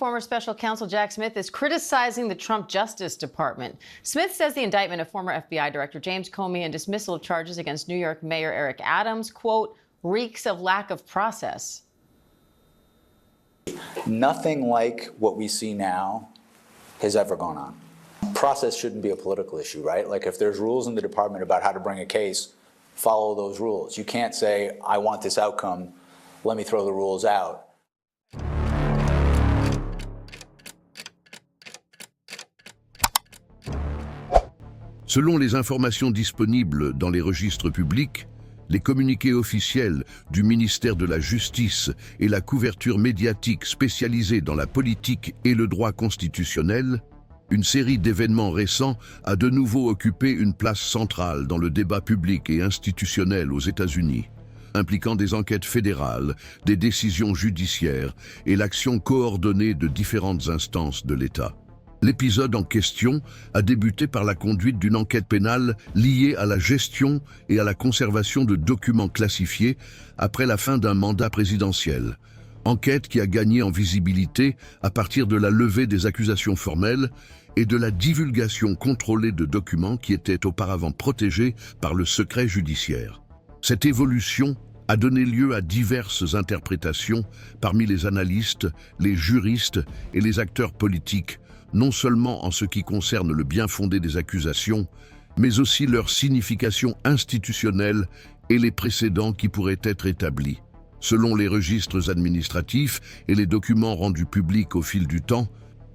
Former special counsel Jack Smith is criticizing the Trump Justice Department. Smith says the indictment of former FBI Director James Comey and dismissal of charges against New York Mayor Eric Adams, quote, reeks of lack of process. Nothing like what we see now has ever gone on. Process shouldn't be a political issue, right? Like if there's rules in the department about how to bring a case, follow those rules. You can't say, I want this outcome, let me throw the rules out. Selon les informations disponibles dans les registres publics, les communiqués officiels du ministère de la Justice et la couverture médiatique spécialisée dans la politique et le droit constitutionnel, une série d'événements récents a de nouveau occupé une place centrale dans le débat public et institutionnel aux États-Unis, impliquant des enquêtes fédérales, des décisions judiciaires et l'action coordonnée de différentes instances de l'État. L'épisode en question a débuté par la conduite d'une enquête pénale liée à la gestion et à la conservation de documents classifiés après la fin d'un mandat présidentiel. Enquête qui a gagné en visibilité à partir de la levée des accusations formelles et de la divulgation contrôlée de documents qui étaient auparavant protégés par le secret judiciaire. Cette évolution a donné lieu à diverses interprétations parmi les analystes, les juristes et les acteurs politiques, non seulement en ce qui concerne le bien-fondé des accusations, mais aussi leur signification institutionnelle et les précédents qui pourraient être établis. Selon les registres administratifs et les documents rendus publics au fil du temps,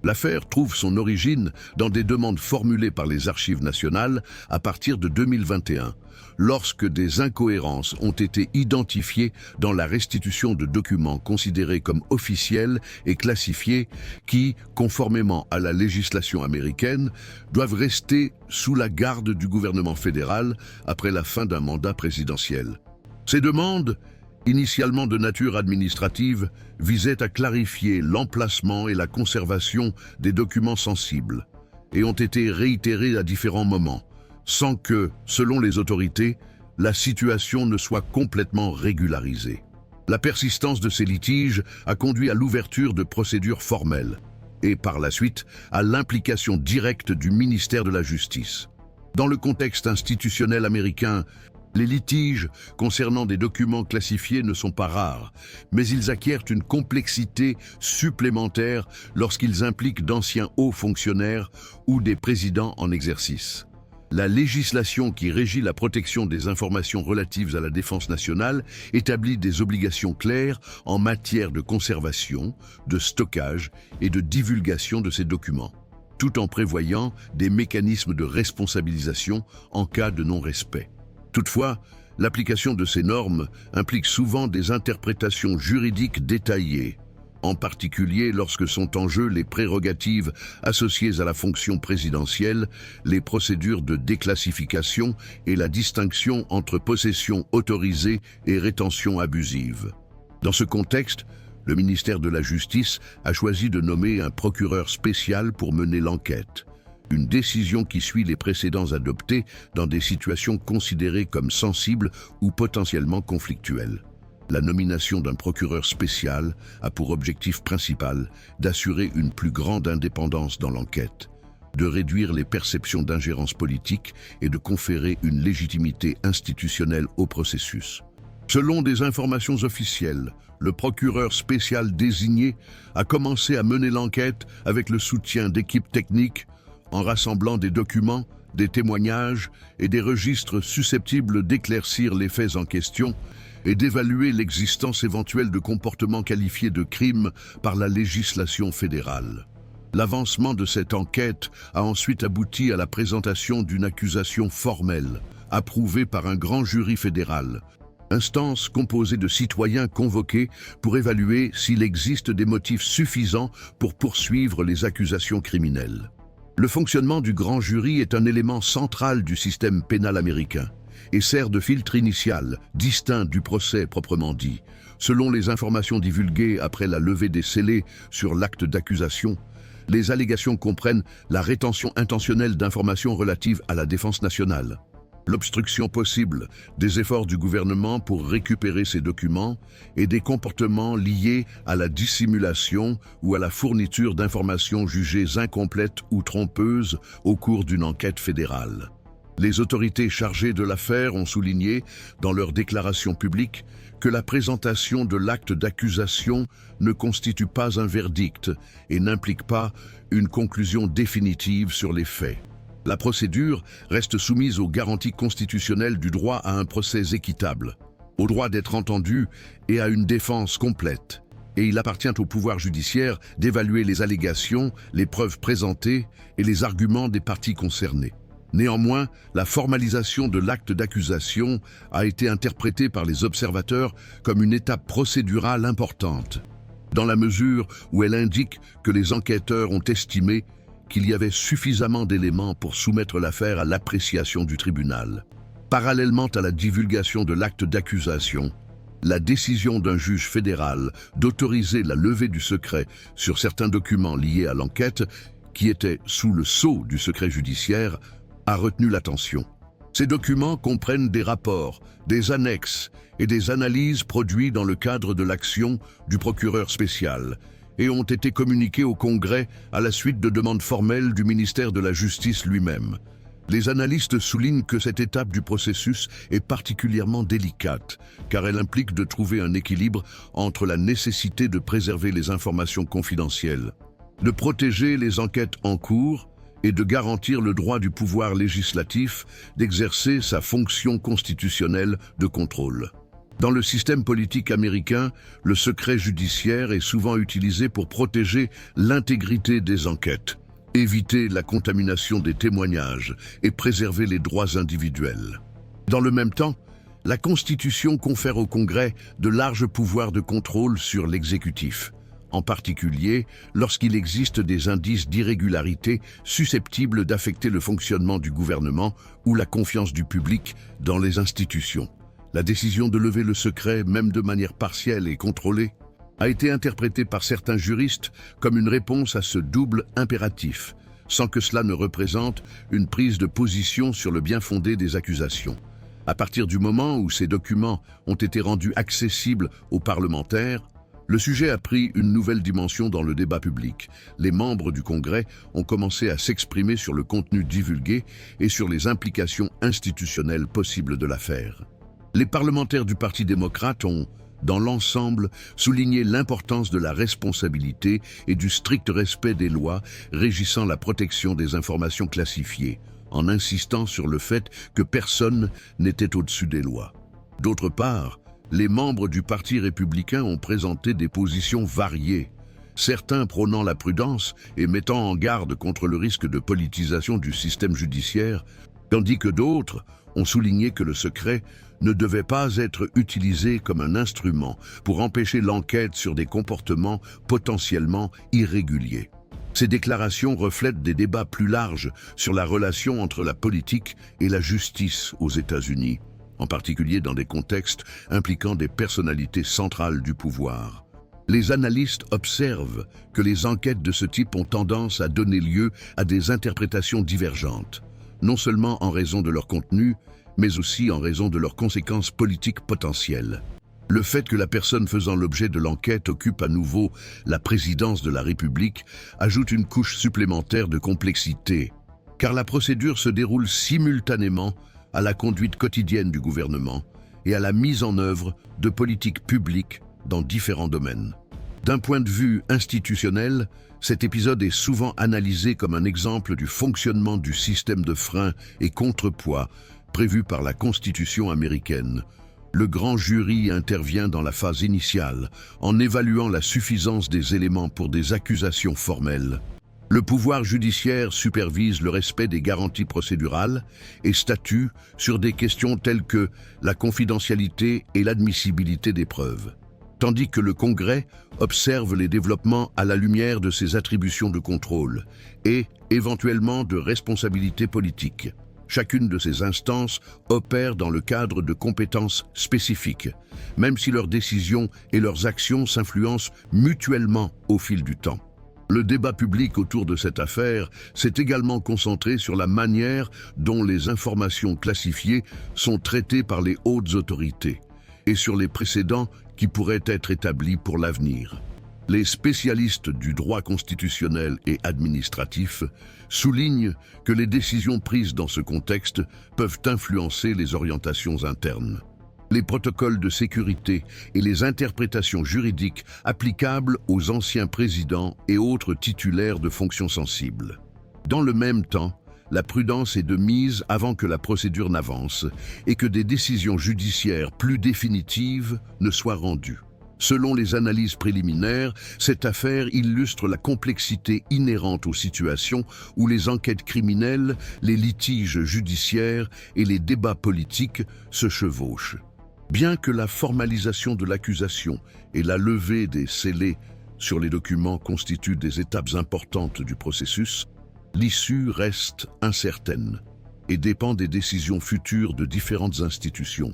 l'affaire trouve son origine dans des demandes formulées par les Archives nationales à partir de 2021, lorsque des incohérences ont été identifiées dans la restitution de documents considérés comme officiels et classifiés qui, conformément à la législation américaine, doivent rester sous la garde du gouvernement fédéral après la fin d'un mandat présidentiel. Ces demandes, initialement de nature administrative, visaient à clarifier l'emplacement et la conservation des documents sensibles et ont été réitérées à différents moments, sans que, selon les autorités, la situation ne soit complètement régularisée. La persistance de ces litiges a conduit à l'ouverture de procédures formelles et, par la suite, à l'implication directe du ministère de la Justice. Dans le contexte institutionnel américain, les litiges concernant des documents classifiés ne sont pas rares, mais ils acquièrent une complexité supplémentaire lorsqu'ils impliquent d'anciens hauts fonctionnaires ou des présidents en exercice. La législation qui régit la protection des informations relatives à la défense nationale établit des obligations claires en matière de conservation, de stockage et de divulgation de ces documents, tout en prévoyant des mécanismes de responsabilisation en cas de non-respect. Toutefois, l'application de ces normes implique souvent des interprétations juridiques détaillées, en particulier lorsque sont en jeu les prérogatives associées à la fonction présidentielle, les procédures de déclassification et la distinction entre possession autorisée et rétention abusive. Dans ce contexte, le ministère de la Justice a choisi de nommer un procureur spécial pour mener l'enquête. Une décision qui suit les précédents adoptés dans des situations considérées comme sensibles ou potentiellement conflictuelles. La nomination d'un procureur spécial a pour objectif principal d'assurer une plus grande indépendance dans l'enquête, de réduire les perceptions d'ingérence politique et de conférer une légitimité institutionnelle au processus. Selon des informations officielles, le procureur spécial désigné a commencé à mener l'enquête avec le soutien d'équipes techniques, en rassemblant des documents, des témoignages et des registres susceptibles d'éclaircir les faits en question et d'évaluer l'existence éventuelle de comportements qualifiés de crimes par la législation fédérale. L'avancement de cette enquête a ensuite abouti à la présentation d'une accusation formelle, approuvée par un grand jury fédéral, instance composée de citoyens convoqués pour évaluer s'il existe des motifs suffisants pour poursuivre les accusations criminelles. Le fonctionnement du grand jury est un élément central du système pénal américain et sert de filtre initial, distinct du procès proprement dit. Selon les informations divulguées après la levée des scellés sur l'acte d'accusation, les allégations comprennent la rétention intentionnelle d'informations relatives à la défense nationale, l'obstruction possible des efforts du gouvernement pour récupérer ces documents et des comportements liés à la dissimulation ou à la fourniture d'informations jugées incomplètes ou trompeuses au cours d'une enquête fédérale. Les autorités chargées de l'affaire ont souligné, dans leur déclaration publique, que la présentation de l'acte d'accusation ne constitue pas un verdict et n'implique pas une conclusion définitive sur les faits. La procédure reste soumise aux garanties constitutionnelles du droit à un procès équitable, au droit d'être entendu et à une défense complète. Et il appartient au pouvoir judiciaire d'évaluer les allégations, les preuves présentées et les arguments des parties concernées. Néanmoins, la formalisation de l'acte d'accusation a été interprétée par les observateurs comme une étape procédurale importante, dans la mesure où elle indique que les enquêteurs ont estimé qu'il y avait suffisamment d'éléments pour soumettre l'affaire à l'appréciation du tribunal. Parallèlement à la divulgation de l'acte d'accusation, la décision d'un juge fédéral d'autoriser la levée du secret sur certains documents liés à l'enquête, qui étaient sous le sceau du secret judiciaire, a retenu l'attention. Ces documents comprennent des rapports, des annexes et des analyses produits dans le cadre de l'action du procureur spécial et ont été communiqués au Congrès à la suite de demandes formelles du ministère de la Justice lui-même. Les analystes soulignent que cette étape du processus est particulièrement délicate, car elle implique de trouver un équilibre entre la nécessité de préserver les informations confidentielles, de protéger les enquêtes en cours et de garantir le droit du pouvoir législatif d'exercer sa fonction constitutionnelle de contrôle. Dans le système politique américain, le secret judiciaire est souvent utilisé pour protéger l'intégrité des enquêtes, éviter la contamination des témoignages et préserver les droits individuels. Dans le même temps, la Constitution confère au Congrès de larges pouvoirs de contrôle sur l'exécutif, en particulier lorsqu'il existe des indices d'irrégularité susceptibles d'affecter le fonctionnement du gouvernement ou la confiance du public dans les institutions. La décision de lever le secret, même de manière partielle et contrôlée, a été interprétée par certains juristes comme une réponse à ce double impératif, sans que cela ne représente une prise de position sur le bien-fondé des accusations. À partir du moment où ces documents ont été rendus accessibles aux parlementaires, le sujet a pris une nouvelle dimension dans le débat public. Les membres du Congrès ont commencé à s'exprimer sur le contenu divulgué et sur les implications institutionnelles possibles de l'affaire. Les parlementaires du Parti démocrate ont, dans l'ensemble, souligné l'importance de la responsabilité et du strict respect des lois régissant la protection des informations classifiées, en insistant sur le fait que personne n'était au-dessus des lois. D'autre part, les membres du Parti républicain ont présenté des positions variées, certains prônant la prudence et mettant en garde contre le risque de politisation du système judiciaire, tandis que d'autres ont souligné que le secret ne devait pas être utilisé comme un instrument pour empêcher l'enquête sur des comportements potentiellement irréguliers. Ces déclarations reflètent des débats plus larges sur la relation entre la politique et la justice aux États-Unis, en particulier dans des contextes impliquant des personnalités centrales du pouvoir. Les analystes observent que les enquêtes de ce type ont tendance à donner lieu à des interprétations divergentes, non seulement en raison de leur contenu, mais aussi en raison de leurs conséquences politiques potentielles. Le fait que la personne faisant l'objet de l'enquête occupe à nouveau la présidence de la République ajoute une couche supplémentaire de complexité, car la procédure se déroule simultanément à la conduite quotidienne du gouvernement et à la mise en œuvre de politiques publiques dans différents domaines. D'un point de vue institutionnel, cet épisode est souvent analysé comme un exemple du fonctionnement du système de frein et contrepoids prévu par la Constitution américaine. Le grand jury intervient dans la phase initiale en évaluant la suffisance des éléments pour des accusations formelles. Le pouvoir judiciaire supervise le respect des garanties procédurales et statue sur des questions telles que la confidentialité et l'admissibilité des preuves, tandis que le Congrès observe les développements à la lumière de ses attributions de contrôle et, éventuellement, de responsabilité politique. Chacune de ces instances opère dans le cadre de compétences spécifiques, même si leurs décisions et leurs actions s'influencent mutuellement au fil du temps. Le débat public autour de cette affaire s'est également concentré sur la manière dont les informations classifiées sont traitées par les hautes autorités et sur les précédents qui pourraient être établis pour l'avenir. Les spécialistes du droit constitutionnel et administratif soulignent que les décisions prises dans ce contexte peuvent influencer les orientations internes. Les protocoles de sécurité et les interprétations juridiques applicables aux anciens présidents et autres titulaires de fonctions sensibles. Dans le même temps, la prudence est de mise avant que la procédure n'avance et que des décisions judiciaires plus définitives ne soient rendues. Selon les analyses préliminaires, cette affaire illustre la complexité inhérente aux situations où les enquêtes criminelles, les litiges judiciaires et les débats politiques se chevauchent. Bien que la formalisation de l'accusation et la levée des scellés sur les documents constituent des étapes importantes du processus, l'issue reste incertaine et dépend des décisions futures de différentes institutions.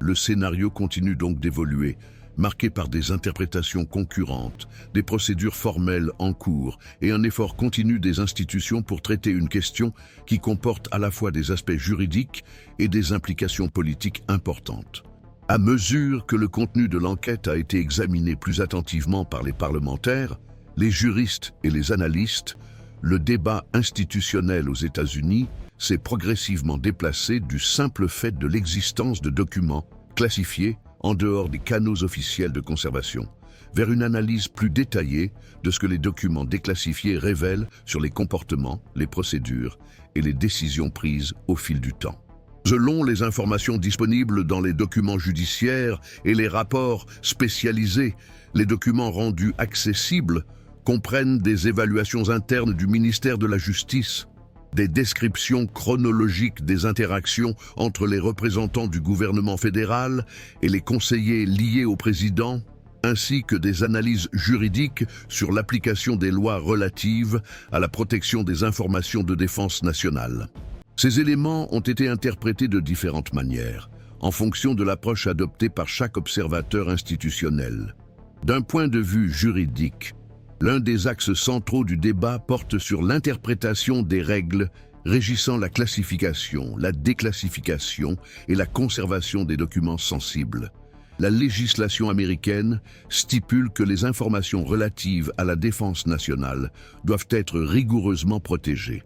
Le scénario continue donc d'évoluer, marqué par des interprétations concurrentes, des procédures formelles en cours et un effort continu des institutions pour traiter une question qui comporte à la fois des aspects juridiques et des implications politiques importantes. À mesure que le contenu de l'enquête a été examiné plus attentivement par les parlementaires, les juristes et les analystes, le débat institutionnel aux États-Unis s'est progressivement déplacé du simple fait de l'existence de documents classifiés en dehors des canaux officiels de conservation, vers une analyse plus détaillée de ce que les documents déclassifiés révèlent sur les comportements, les procédures et les décisions prises au fil du temps. Selon les informations disponibles dans les documents judiciaires et les rapports spécialisés, les documents rendus accessibles comprennent des évaluations internes du ministère de la Justice, des descriptions chronologiques des interactions entre les représentants du gouvernement fédéral et les conseillers liés au président, ainsi que des analyses juridiques sur l'application des lois relatives à la protection des informations de défense nationale. Ces éléments ont été interprétés de différentes manières, en fonction de l'approche adoptée par chaque observateur institutionnel. D'un point de vue juridique, l'un des axes centraux du débat porte sur l'interprétation des règles régissant la classification, la déclassification et la conservation des documents sensibles. La législation américaine stipule que les informations relatives à la défense nationale doivent être rigoureusement protégées,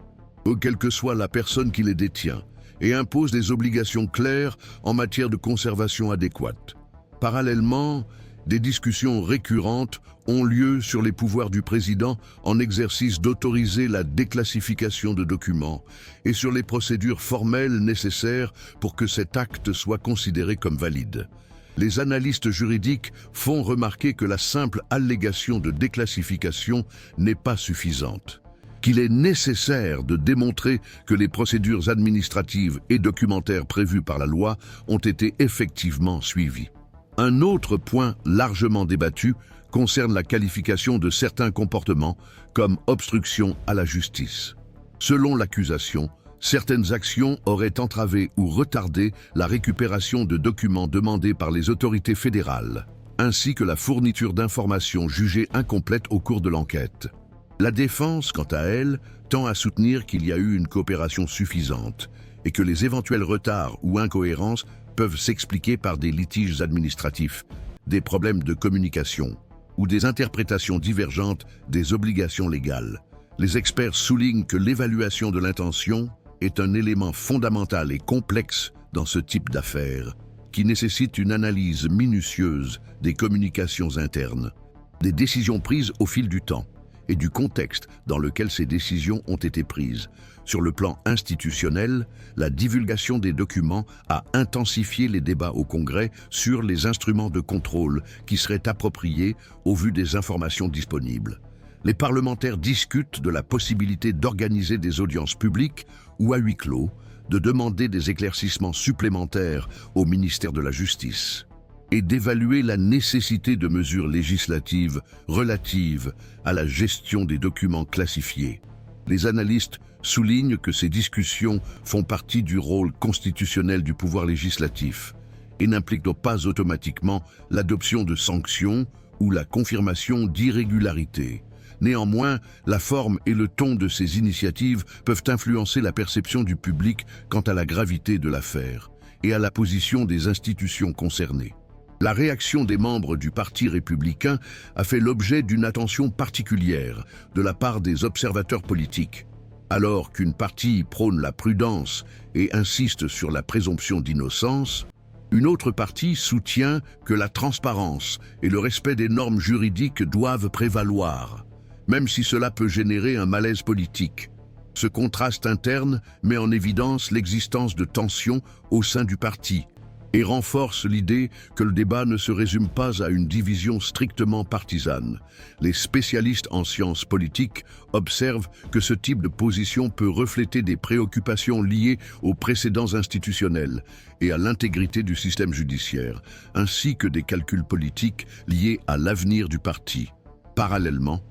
quelle que soit la personne qui les détient, et impose des obligations claires en matière de conservation adéquate. Parallèlement, des discussions récurrentes ont lieu sur les pouvoirs du président en exercice d'autoriser la déclassification de documents et sur les procédures formelles nécessaires pour que cet acte soit considéré comme valide. Les analystes juridiques font remarquer que la simple allégation de déclassification n'est pas suffisante, qu'il est nécessaire de démontrer que les procédures administratives et documentaires prévues par la loi ont été effectivement suivies. Un autre point largement débattu concerne la qualification de certains comportements comme obstruction à la justice. Selon l'accusation, certaines actions auraient entravé ou retardé la récupération de documents demandés par les autorités fédérales, ainsi que la fourniture d'informations jugées incomplètes au cours de l'enquête. La défense, quant à elle, tend à soutenir qu'il y a eu une coopération suffisante et que les éventuels retards ou incohérences peuvent s'expliquer par des litiges administratifs, des problèmes de communication ou des interprétations divergentes des obligations légales. Les experts soulignent que l'évaluation de l'intention est un élément fondamental et complexe dans ce type d'affaires, qui nécessite une analyse minutieuse des communications internes, des décisions prises au fil du temps et du contexte dans lequel ces décisions ont été prises. Sur le plan institutionnel, la divulgation des documents a intensifié les débats au Congrès sur les instruments de contrôle qui seraient appropriés au vu des informations disponibles. Les parlementaires discutent de la possibilité d'organiser des audiences publiques ou à huis clos, de demander des éclaircissements supplémentaires au ministère de la Justice et d'évaluer la nécessité de mesures législatives relatives à la gestion des documents classifiés. Les analystes soulignent que ces discussions font partie du rôle constitutionnel du pouvoir législatif et n'impliquent donc pas automatiquement l'adoption de sanctions ou la confirmation d'irrégularités. Néanmoins, la forme et le ton de ces initiatives peuvent influencer la perception du public quant à la gravité de l'affaire et à la position des institutions concernées. La réaction des membres du Parti républicain a fait l'objet d'une attention particulière de la part des observateurs politiques. Alors qu'une partie prône la prudence et insiste sur la présomption d'innocence, une autre partie soutient que la transparence et le respect des normes juridiques doivent prévaloir, même si cela peut générer un malaise politique. Ce contraste interne met en évidence l'existence de tensions au sein du parti et renforce l'idée que le débat ne se résume pas à une division strictement partisane. Les spécialistes en sciences politiques observent que ce type de position peut refléter des préoccupations liées aux précédents institutionnels et à l'intégrité du système judiciaire, ainsi que des calculs politiques liés à l'avenir du parti. Parallèlement,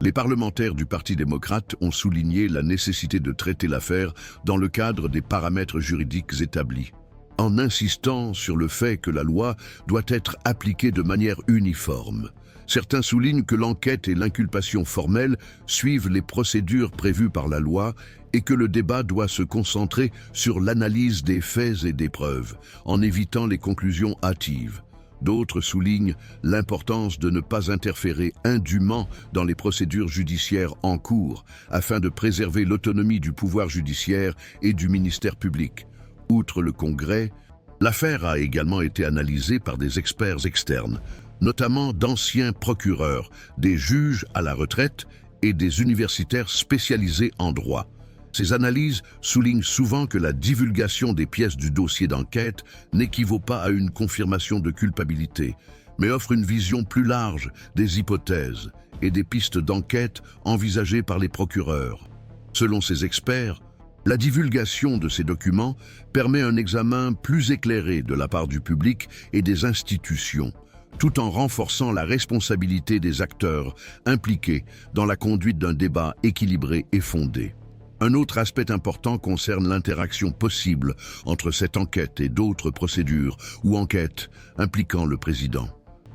les parlementaires du Parti démocrate ont souligné la nécessité de traiter l'affaire dans le cadre des paramètres juridiques établis, en insistant sur le fait que la loi doit être appliquée de manière uniforme. Certains soulignent que l'enquête et l'inculpation formelle suivent les procédures prévues par la loi et que le débat doit se concentrer sur l'analyse des faits et des preuves, en évitant les conclusions hâtives. D'autres soulignent l'importance de ne pas interférer indûment dans les procédures judiciaires en cours, afin de préserver l'autonomie du pouvoir judiciaire et du ministère public. Outre le Congrès, l'affaire a également été analysée par des experts externes, notamment d'anciens procureurs, des juges à la retraite et des universitaires spécialisés en droit. Ces analyses soulignent souvent que la divulgation des pièces du dossier d'enquête n'équivaut pas à une confirmation de culpabilité, mais offre une vision plus large des hypothèses et des pistes d'enquête envisagées par les procureurs. Selon ces experts, la divulgation de ces documents permet un examen plus éclairé de la part du public et des institutions, tout en renforçant la responsabilité des acteurs impliqués dans la conduite d'un débat équilibré et fondé. Un autre aspect important concerne l'interaction possible entre cette enquête et d'autres procédures ou enquêtes impliquant le président.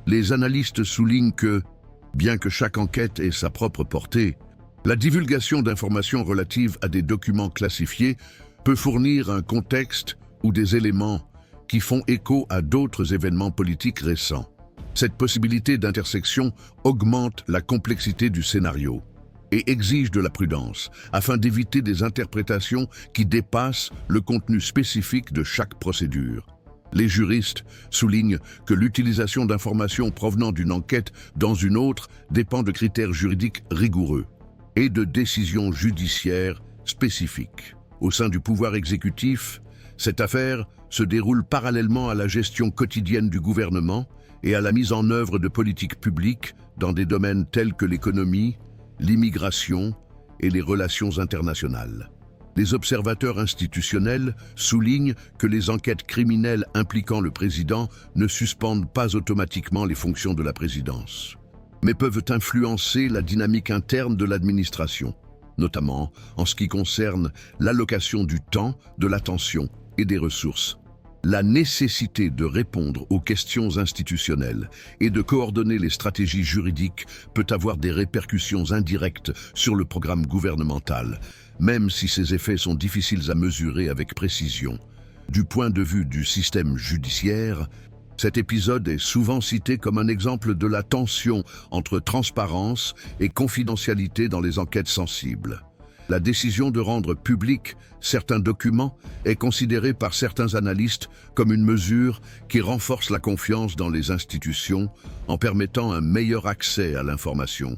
Les analystes soulignent que, bien que chaque enquête ait sa propre portée, la divulgation d'informations relatives à des documents classifiés peut fournir un contexte ou des éléments qui font écho à d'autres événements politiques récents. Cette possibilité d'intersection augmente la complexité du scénario et exige de la prudence afin d'éviter des interprétations qui dépassent le contenu spécifique de chaque procédure. Les juristes soulignent que l'utilisation d'informations provenant d'une enquête dans une autre dépend de critères juridiques rigoureux et de décisions judiciaires spécifiques. Au sein du pouvoir exécutif, cette affaire se déroule parallèlement à la gestion quotidienne du gouvernement et à la mise en œuvre de politiques publiques dans des domaines tels que l'économie, l'immigration et les relations internationales. Les observateurs institutionnels soulignent que les enquêtes criminelles impliquant le président ne suspendent pas automatiquement les fonctions de la présidence, mais peuvent influencer la dynamique interne de l'administration, notamment en ce qui concerne l'allocation du temps, de l'attention et des ressources. La nécessité de répondre aux questions institutionnelles et de coordonner les stratégies juridiques peut avoir des répercussions indirectes sur le programme gouvernemental, même si ces effets sont difficiles à mesurer avec précision. Du point de vue du système judiciaire, cet épisode est souvent cité comme un exemple de la tension entre transparence et confidentialité dans les enquêtes sensibles. La décision de rendre publics certains documents est considérée par certains analystes comme une mesure qui renforce la confiance dans les institutions en permettant un meilleur accès à l'information.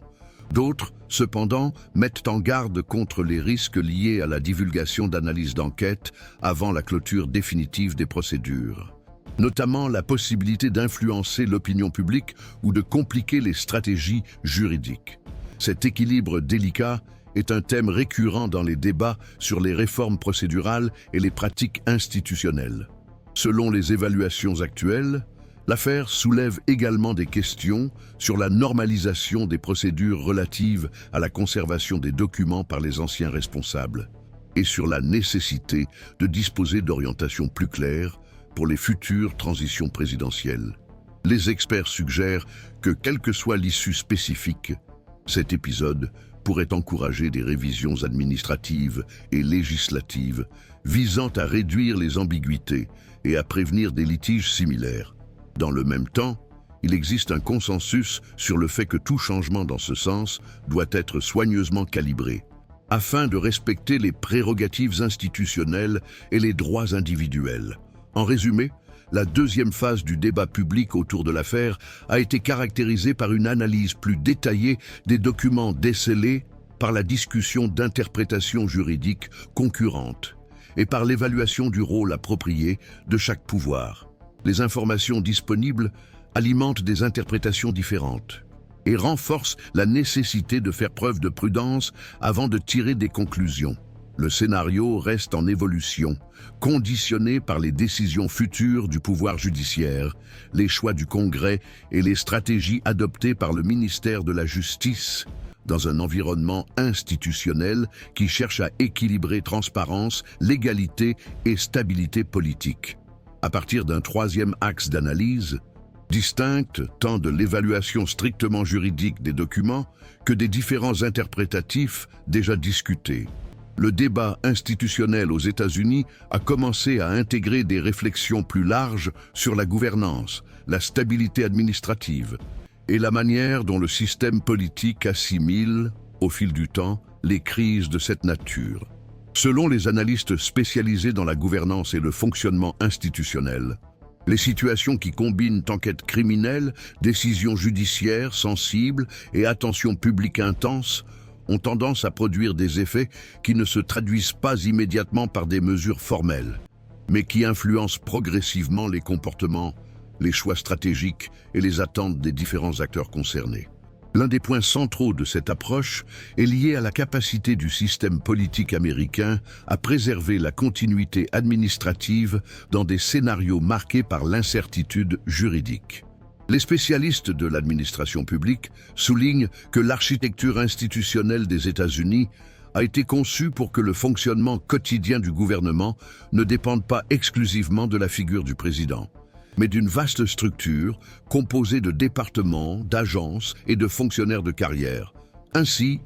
D'autres, cependant, mettent en garde contre les risques liés à la divulgation d'analyses d'enquête avant la clôture définitive des procédures, notamment la possibilité d'influencer l'opinion publique ou de compliquer les stratégies juridiques. Cet équilibre délicat est un thème récurrent dans les débats sur les réformes procédurales et les pratiques institutionnelles. Selon les évaluations actuelles, l'affaire soulève également des questions sur la normalisation des procédures relatives à la conservation des documents par les anciens responsables et sur la nécessité de disposer d'orientations plus claires pour les futures transitions présidentielles. Les experts suggèrent que, quelle que soit l'issue spécifique, Cet épisode pourrait encourager des révisions administratives et législatives visant à réduire les ambiguïtés et à prévenir des litiges similaires. Dans le même temps, il existe un consensus sur le fait que tout changement dans ce sens doit être soigneusement calibré, afin de respecter les prérogatives institutionnelles et les droits individuels. En résumé, la deuxième phase du débat public autour de l'affaire a été caractérisée par une analyse plus détaillée des documents décelés, par la discussion d'interprétations juridiques concurrentes et par l'évaluation du rôle approprié de chaque pouvoir. Les informations disponibles alimentent des interprétations différentes et renforcent la nécessité de faire preuve de prudence avant de tirer des conclusions. Le scénario reste en évolution, conditionné par les décisions futures du pouvoir judiciaire, les choix du Congrès et les stratégies adoptées par le ministère de la Justice, dans un environnement institutionnel qui cherche à équilibrer transparence, légalité et stabilité politique. À partir d'un troisième axe d'analyse, distincte tant de l'évaluation strictement juridique des documents que des différents interprétatifs déjà discutés. Le débat institutionnel aux États-Unis a commencé à intégrer des réflexions plus larges sur la gouvernance, la stabilité administrative et la manière dont le système politique assimile, au fil du temps, les crises de cette nature. Selon les analystes spécialisés dans la gouvernance et le fonctionnement institutionnel, les situations qui combinent enquête criminelle, décisions judiciaires sensibles et attention publique intense ont tendance à produire des effets qui ne se traduisent pas immédiatement par des mesures formelles, mais qui influencent progressivement les comportements, les choix stratégiques et les attentes des différents acteurs concernés. L'un des points centraux de cette approche est lié à la capacité du système politique américain à préserver la continuité administrative dans des scénarios marqués par l'incertitude juridique. Les spécialistes de l'administration publique soulignent que l'architecture institutionnelle des États-Unis a été conçue pour que le fonctionnement quotidien du gouvernement ne dépende pas exclusivement de la figure du président, mais d'une vaste structure composée de départements, d'agences et de fonctionnaires de carrière. Ainsi,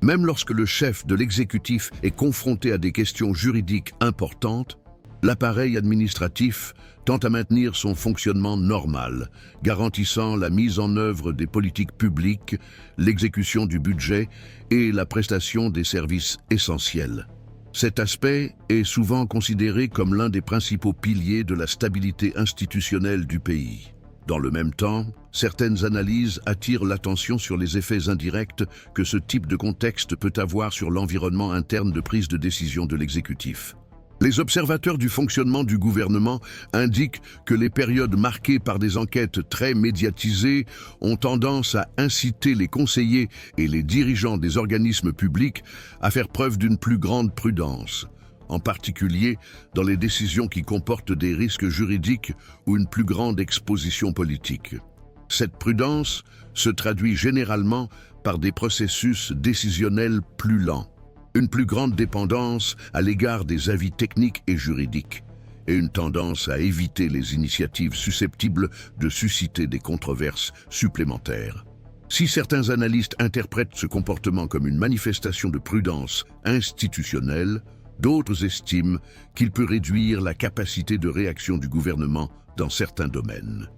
même lorsque le chef de l'exécutif est confronté à des questions juridiques importantes, l'appareil administratif tend à maintenir son fonctionnement normal, garantissant la mise en œuvre des politiques publiques, l'exécution du budget et la prestation des services essentiels. Cet aspect est souvent considéré comme l'un des principaux piliers de la stabilité institutionnelle du pays. Dans le même temps, certaines analyses attirent l'attention sur les effets indirects que ce type de contexte peut avoir sur l'environnement interne de prise de décision de l'exécutif. Les observateurs du fonctionnement du gouvernement indiquent que les périodes marquées par des enquêtes très médiatisées ont tendance à inciter les conseillers et les dirigeants des organismes publics à faire preuve d'une plus grande prudence, en particulier dans les décisions qui comportent des risques juridiques ou une plus grande exposition politique. Cette prudence se traduit généralement par des processus décisionnels plus lents, une plus grande dépendance à l'égard des avis techniques et juridiques, et une tendance à éviter les initiatives susceptibles de susciter des controverses supplémentaires. Si certains analystes interprètent ce comportement comme une manifestation de prudence institutionnelle, d'autres estiment qu'il peut réduire la capacité de réaction du gouvernement dans certains domaines.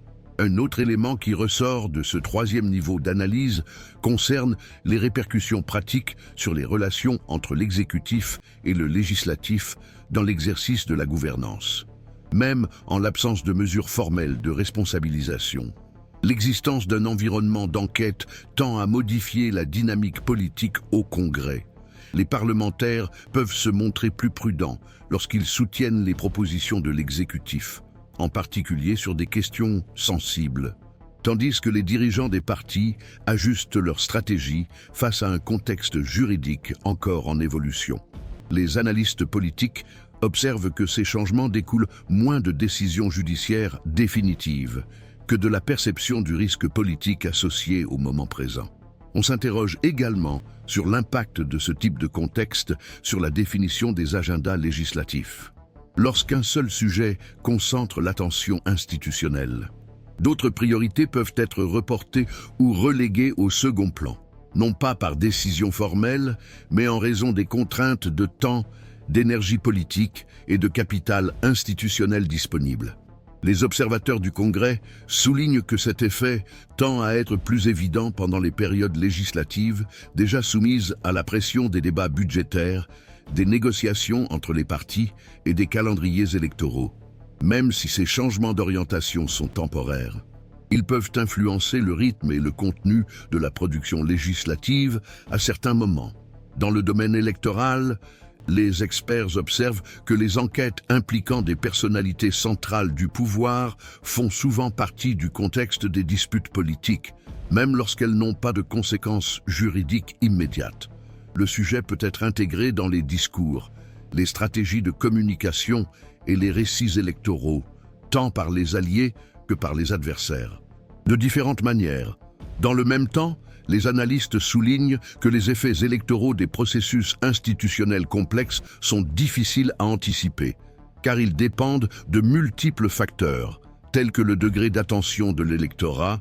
Un autre élément qui ressort de ce troisième niveau d'analyse concerne les répercussions pratiques sur les relations entre l'exécutif et le législatif dans l'exercice de la gouvernance. Même en l'absence de mesures formelles de responsabilisation, l'existence d'un environnement d'enquête tend à modifier la dynamique politique au Congrès. Les parlementaires peuvent se montrer plus prudents lorsqu'ils soutiennent les propositions de l'exécutif, en particulier sur des questions sensibles, tandis que les dirigeants des partis ajustent leur stratégie face à un contexte juridique encore en évolution. Les analystes politiques observent que ces changements découlent moins de décisions judiciaires définitives que de la perception du risque politique associé au moment présent. On s'interroge également sur l'impact de ce type de contexte sur la définition des agendas législatifs. Lorsqu'un seul sujet concentre l'attention institutionnelle, d'autres priorités peuvent être reportées ou reléguées au second plan. non pas par décision formelle, mais en raison des contraintes de temps, d'énergie politique et de capital institutionnel disponible. Les observateurs du Congrès soulignent que cet effet tend à être plus évident pendant les périodes législatives déjà soumises à la pression des débats budgétaires, des négociations entre les partis et des calendriers électoraux. Même si ces changements d'orientation sont temporaires, ils peuvent influencer le rythme et le contenu de la production législative à certains moments. Dans le domaine électoral, les experts observent que les enquêtes impliquant des personnalités centrales du pouvoir font souvent partie du contexte des disputes politiques, même lorsqu'elles n'ont pas de conséquences juridiques immédiates. Le sujet peut être intégré dans les discours, les stratégies de communication et les récits électoraux, tant par les alliés que par les adversaires. De différentes manières. Dans le même temps, les analystes soulignent que les effets électoraux des processus institutionnels complexes sont difficiles à anticiper, car ils dépendent de multiples facteurs, tels que le degré d'attention de l'électorat,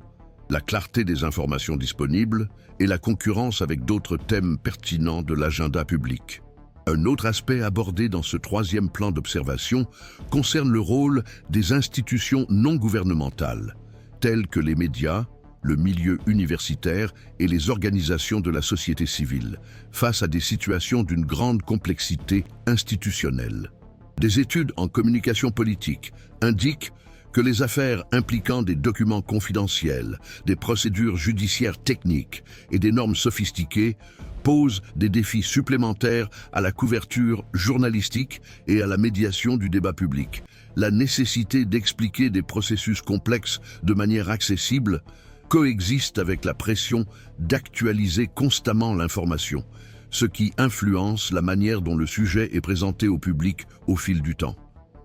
la clarté des informations disponibles et la concurrence avec d'autres thèmes pertinents de l'agenda public. Un autre aspect abordé dans ce troisième plan d'observation concerne le rôle des institutions non gouvernementales, telles que les médias, le milieu universitaire et les organisations de la société civile, face à des situations d'une grande complexité institutionnelle. Des études en communication politique indiquent que les affaires impliquant des documents confidentiels, des procédures judiciaires techniques et des normes sophistiquées posent des défis supplémentaires à la couverture journalistique et à la médiation du débat public. La nécessité d'expliquer des processus complexes de manière accessible coexiste avec la pression d'actualiser constamment l'information, ce qui influence la manière dont le sujet est présenté au public au fil du temps.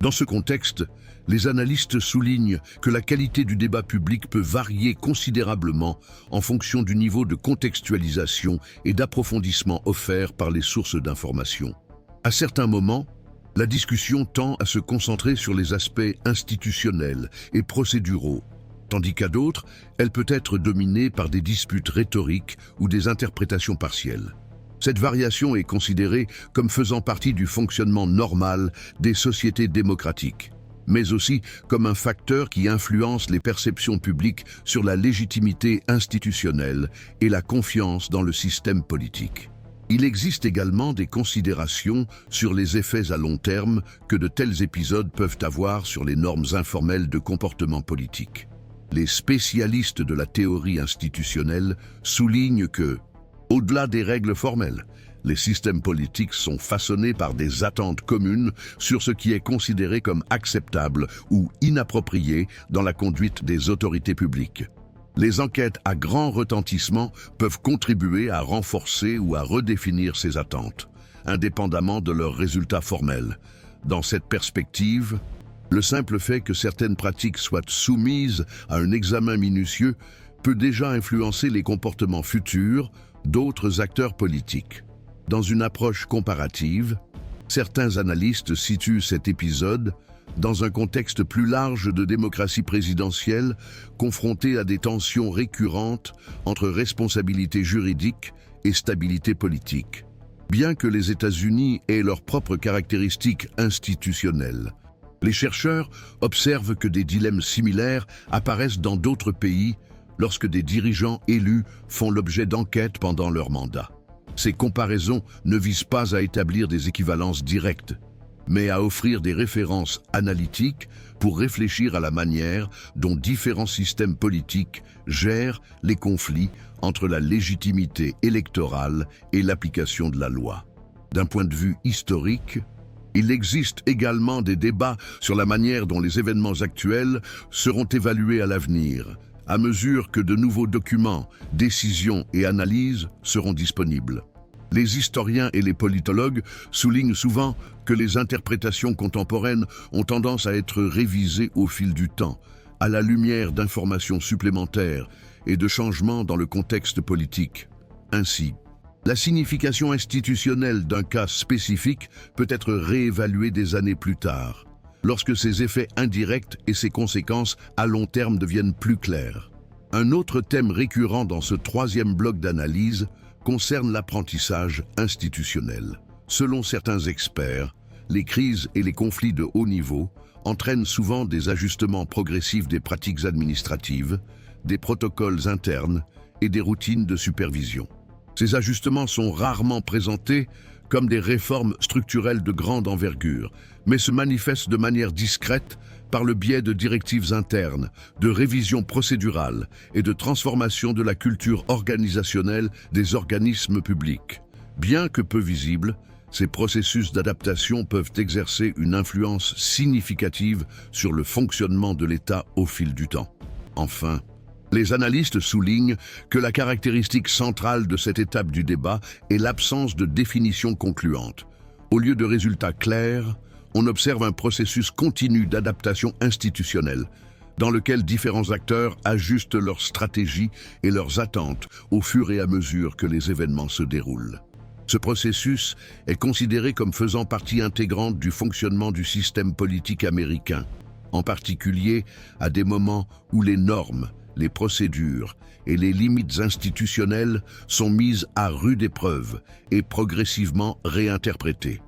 Dans ce contexte, les analystes soulignent que la qualité du débat public peut varier considérablement en fonction du niveau de contextualisation et d'approfondissement offert par les sources d'information. À certains moments, la discussion tend à se concentrer sur les aspects institutionnels et procéduraux, tandis qu'à d'autres, elle peut être dominée par des disputes rhétoriques ou des interprétations partielles. Cette variation est considérée comme faisant partie du fonctionnement normal des sociétés démocratiques, mais aussi comme un facteur qui influence les perceptions publiques sur la légitimité institutionnelle et la confiance dans le système politique. Il existe également des considérations sur les effets à long terme que de tels épisodes peuvent avoir sur les normes informelles de comportement politique. Les spécialistes de la théorie institutionnelle soulignent que, au-delà des règles formelles, les systèmes politiques sont façonnés par des attentes communes sur ce qui est considéré comme acceptable ou inapproprié dans la conduite des autorités publiques. Les enquêtes à grand retentissement peuvent contribuer à renforcer ou à redéfinir ces attentes, indépendamment de leurs résultats formels. Dans cette perspective, le simple fait que certaines pratiques soient soumises à un examen minutieux peut déjà influencer les comportements futurs d'autres acteurs politiques. Dans une approche comparative, certains analystes situent cet épisode dans un contexte plus large de démocratie présidentielle confrontée à des tensions récurrentes entre responsabilité juridique et stabilité politique. Bien que les États-Unis aient leurs propres caractéristiques institutionnelles, les chercheurs observent que des dilemmes similaires apparaissent dans d'autres pays lorsque des dirigeants élus font l'objet d'enquêtes pendant leur mandat. Ces comparaisons ne visent pas à établir des équivalences directes, mais à offrir des références analytiques pour réfléchir à la manière dont différents systèmes politiques gèrent les conflits entre la légitimité électorale et l'application de la loi. D'un point de vue historique, il existe également des débats sur la manière dont les événements actuels seront évalués à l'avenir, à mesure que de nouveaux documents, décisions et analyses seront disponibles. Les historiens et les politologues soulignent souvent que les interprétations contemporaines ont tendance à être révisées au fil du temps, à la lumière d'informations supplémentaires et de changements dans le contexte politique. Ainsi, la signification institutionnelle d'un cas spécifique peut être réévaluée des années plus tard, lorsque ses effets indirects et ses conséquences à long terme deviennent plus clairs. Un autre thème récurrent dans ce troisième bloc d'analyse concerne l'apprentissage institutionnel. Selon certains experts, les crises et les conflits de haut niveau entraînent souvent des ajustements progressifs des pratiques administratives, des protocoles internes et des routines de supervision. Ces ajustements sont rarement présentés comme des réformes structurelles de grande envergure, mais se manifestent de manière discrète par le biais de directives internes, de révisions procédurales et de transformation de la culture organisationnelle des organismes publics. Bien que peu visibles, ces processus d'adaptation peuvent exercer une influence significative sur le fonctionnement de l'État au fil du temps. Enfin, les analystes soulignent que la caractéristique centrale de cette étape du débat est l'absence de définition concluante. Au lieu de résultats clairs, on observe un processus continu d'adaptation institutionnelle, dans lequel différents acteurs ajustent leurs stratégies et leurs attentes au fur et à mesure que les événements se déroulent. Ce processus est considéré comme faisant partie intégrante du fonctionnement du système politique américain, en particulier à des moments où les normes, les procédures et les limites institutionnelles sont mises à rude épreuve et progressivement réinterprétées.